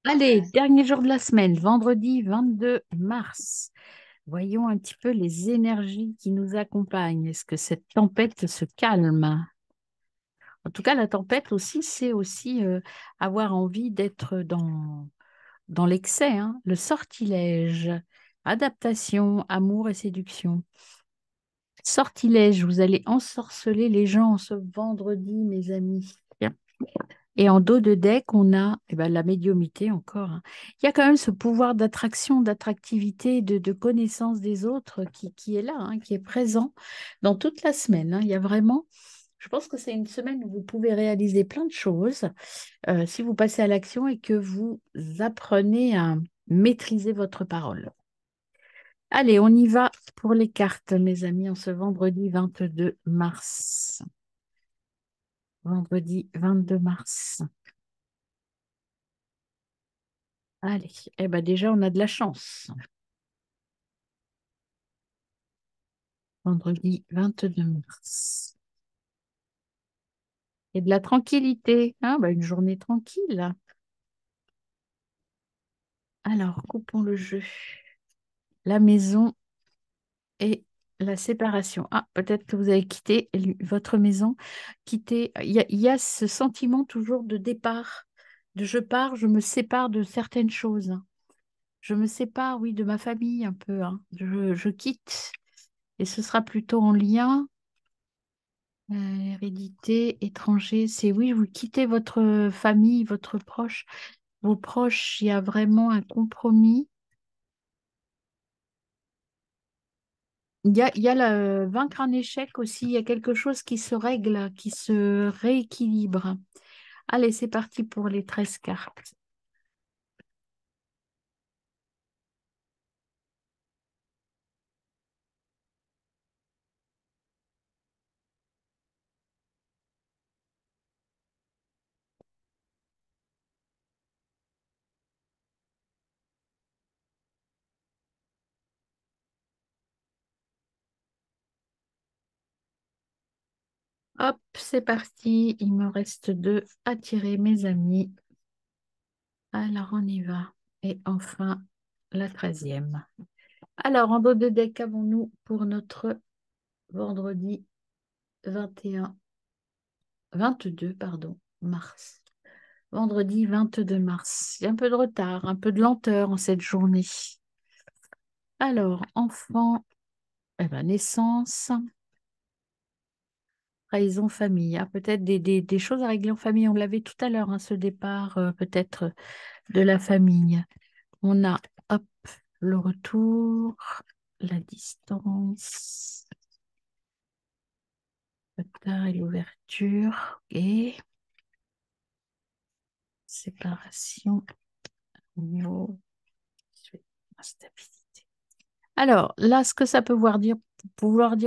Allez, dernier jour de la semaine, vendredi 22 mars. Voyons un petit peu les énergies qui nous accompagnent. Est-ce que cette tempête se calme? En tout cas, la tempête aussi, c'est aussi avoir envie d'être dans l'excès, hein. Le sortilège, adaptation, amour et séduction. Sortilège, vous allez ensorceler les gens ce vendredi, mes amis. Et en dos de deck, on a la médiumité encore, hein. Il y a quand même ce pouvoir d'attraction, d'attractivité, de connaissance des autres qui est là, hein, qui est présent dans toute la semaine, hein. Il y a vraiment, je pense que c'est une semaine où vous pouvez réaliser plein de choses si vous passez à l'action et que vous apprenez à maîtriser votre parole. Allez, on y va pour les cartes, mes amis, en ce vendredi 22 mars. Vendredi 22 mars. Allez, déjà, on a de la chance. Vendredi 22 mars. Et de la tranquillité, hein, une journée tranquille. Alors, coupons le jeu. La maison et la séparation. Ah, peut-être que vous avez quitté votre maison. Quitté. Il y a ce sentiment toujours de départ, de je pars, je me sépare de certaines choses. Je me sépare, oui, de ma famille un peu, hein. Je quitte. Et ce sera plutôt en lien. Hérédité, étranger, c'est oui, vous quittez votre famille, votre proche, vos proches, il y a vraiment un compromis. Il y a vaincre un échec aussi, il y a quelque chose qui se règle, qui se rééquilibre. Allez, c'est parti pour les 13 cartes. Hop, c'est parti. Il me reste deux à tirer, mes amis. Alors, on y va. Et enfin, la 13e. Alors, en dos de deck, qu'avons-nous pour notre vendredi 21 22, pardon, mars. Vendredi 22 mars. Il y a un peu de retard, un peu de lenteur en cette journée. Alors, enfant, naissance, trahison, famille. Ah, peut-être des choses à régler en famille. On l'avait tout à l'heure, hein, ce départ, peut-être de la famille. On a, hop, le retour, la distance, le retard et l'ouverture. Et séparation, no, instabilité. Alors, là, ce que ça peut vouloir dire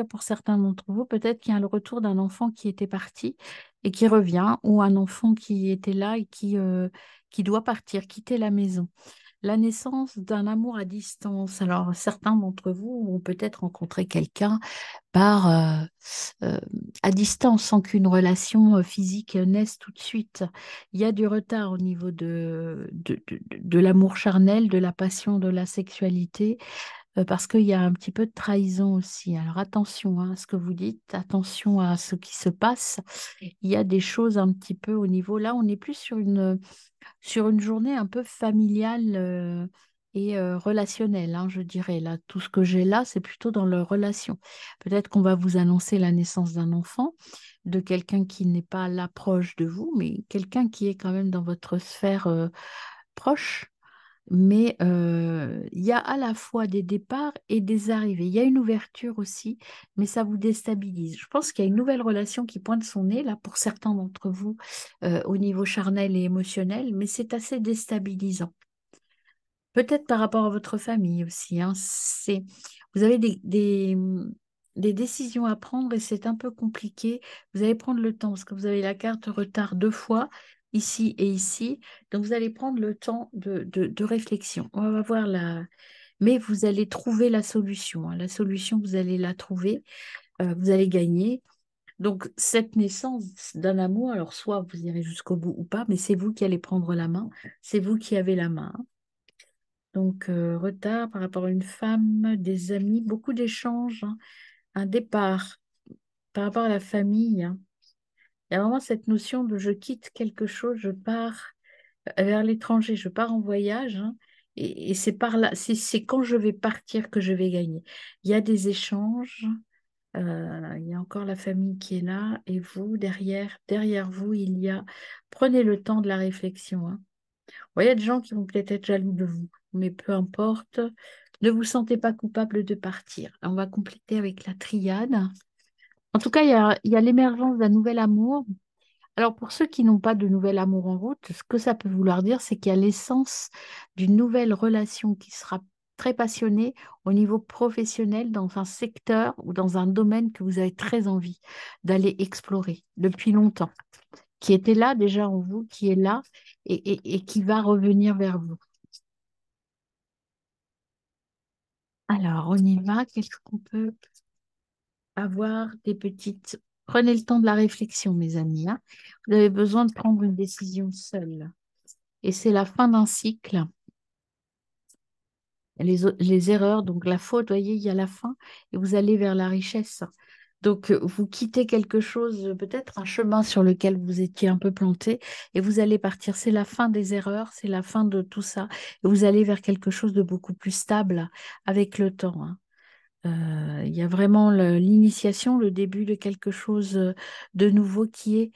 pour certains d'entre vous, peut-être qu'il y a le retour d'un enfant qui était parti et qui revient, ou un enfant qui était là et qui doit partir, quitter la maison. La naissance d'un amour à distance. Alors, certains d'entre vous ont peut-être rencontré quelqu'un par euh, à distance, sans qu'une relation physique naisse tout de suite. Il y a du retard au niveau de l'amour charnel, de la passion, de la sexualité parce qu'il y a un petit peu de trahison aussi. Alors attention, hein, à ce que vous dites, attention à ce qui se passe. Il y a des choses un petit peu au niveau. Là, on est plus sur une journée un peu familiale et relationnelle, hein, je dirais. Là, tout ce que j'ai là, c'est plutôt dans leur relation. Peut-être qu'on va vous annoncer la naissance d'un enfant, de quelqu'un qui n'est pas là proche de vous, mais quelqu'un qui est quand même dans votre sphère proche. Mais il y a à la fois des départs et des arrivées. Il y a une ouverture aussi, mais ça vous déstabilise. Je pense qu'il y a une nouvelle relation qui pointe son nez, là, pour certains d'entre vous, au niveau charnel et émotionnel, mais c'est assez déstabilisant. Peut-être par rapport à votre famille aussi, hein. Vous avez des décisions à prendre et c'est un peu compliqué. Vous allez prendre le temps parce que vous avez la carte retard deux fois, ici et ici. Donc, vous allez prendre le temps de réflexion. On va voir la... Mais vous allez trouver la solution, hein. La solution, vous allez la trouver. Vous allez gagner. Donc, cette naissance d'un amour, alors soit vous irez jusqu'au bout ou pas, mais c'est vous qui allez prendre la main, c'est vous qui avez la main. Donc, retard par rapport à une femme, des amis, beaucoup d'échanges, hein, un départ par rapport à la famille, hein. Il y a vraiment cette notion de je quitte quelque chose, je pars vers l'étranger, je pars en voyage, hein, et c'est par là, c'est quand je vais partir que je vais gagner. Il y a des échanges, il y a encore la famille qui est là, et vous, derrière vous, il y a, prenez le temps de la réflexion, hein. Bon, il y a des gens qui vont peut-être être jaloux de vous, mais peu importe, ne vous sentez pas coupable de partir. On va compléter avec la triade. En tout cas, il y a l'émergence d'un nouvel amour. Alors, pour ceux qui n'ont pas de nouvel amour en route, ce que ça peut vouloir dire, c'est qu'il y a l'essence d'une nouvelle relation qui sera très passionnée au niveau professionnel dans un secteur ou dans un domaine que vous avez très envie d'aller explorer depuis longtemps, qui était là déjà en vous, qui est là et qui va revenir vers vous. Alors, on y va. Qu'est-ce qu'on peut avoir des petites... Prenez le temps de la réflexion, mes amis, hein. Vous avez besoin de prendre une décision seule. Et c'est la fin d'un cycle. Les erreurs, donc la faute, vous voyez, il y a la fin et vous allez vers la richesse. Donc, vous quittez quelque chose, peut-être un chemin sur lequel vous étiez un peu planté et vous allez partir. C'est la fin des erreurs, c'est la fin de tout ça. Et vous allez vers quelque chose de beaucoup plus stable avec le temps, hein. Il y a vraiment l'initiation, le début de quelque chose de nouveau qui est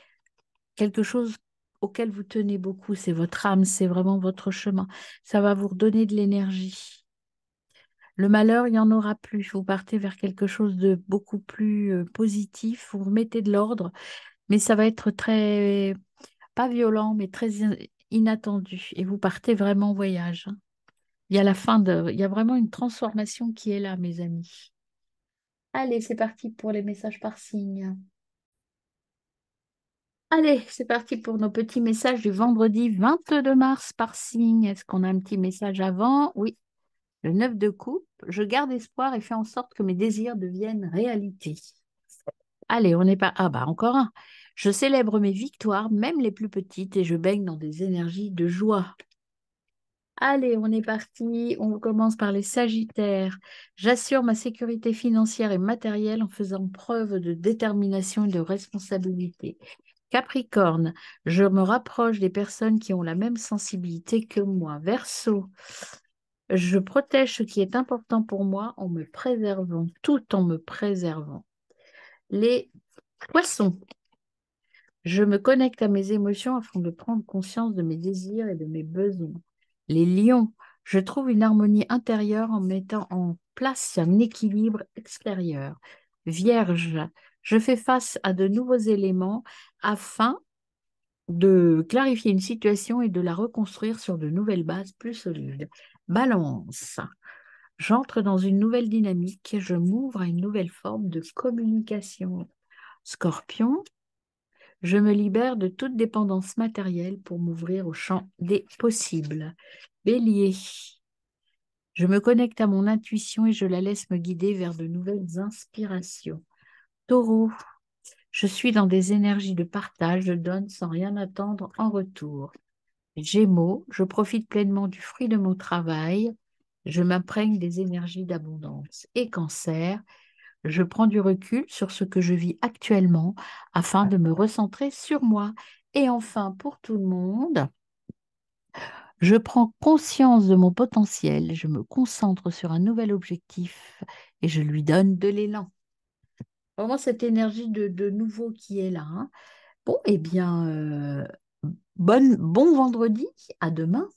quelque chose auquel vous tenez beaucoup. C'est votre âme, c'est vraiment votre chemin. Ça va vous redonner de l'énergie. Le malheur, il n'y en aura plus. Vous partez vers quelque chose de beaucoup plus positif. Vous remettez de l'ordre, mais ça va être très, pas violent, mais très inattendu. Et vous partez vraiment en voyage, hein. Il y a vraiment une transformation qui est là, mes amis. Allez, c'est parti pour les messages par signe. Allez, c'est parti pour nos petits messages du vendredi 22 mars par signe. Est-ce qu'on a un petit message avant? Oui. Le 9 de coupe, je garde espoir et fais en sorte que mes désirs deviennent réalité. Allez, on n'est pas... Ah bah encore un. Je célèbre mes victoires, même les plus petites, et je baigne dans des énergies de joie. Allez, on est parti. On commence par les Sagittaires. J'assure ma sécurité financière et matérielle en faisant preuve de détermination et de responsabilité. Capricorne, je me rapproche des personnes qui ont la même sensibilité que moi. Verseau, je protège ce qui est important pour moi en me préservant, tout en me préservant. Les Poissons, je me connecte à mes émotions afin de prendre conscience de mes désirs et de mes besoins. Les Lions, je trouve une harmonie intérieure en mettant en place un équilibre extérieur. Vierge, je fais face à de nouveaux éléments afin de clarifier une situation et de la reconstruire sur de nouvelles bases plus solides. Balance. J'entre dans une nouvelle dynamique et je m'ouvre à une nouvelle forme de communication. Scorpion, je me libère de toute dépendance matérielle pour m'ouvrir au champ des possibles. Bélier, je me connecte à mon intuition et je la laisse me guider vers de nouvelles inspirations. Taureau, je suis dans des énergies de partage, je donne sans rien attendre en retour. Gémeaux, je profite pleinement du fruit de mon travail, je m'imprègne des énergies d'abondance. Et Cancer, je prends du recul sur ce que je vis actuellement afin de me recentrer sur moi. Et enfin, pour tout le monde, je prends conscience de mon potentiel, je me concentre sur un nouvel objectif et je lui donne de l'élan. Vraiment cette énergie de nouveau qui est là, hein. Bon, eh bien, bon vendredi, à demain.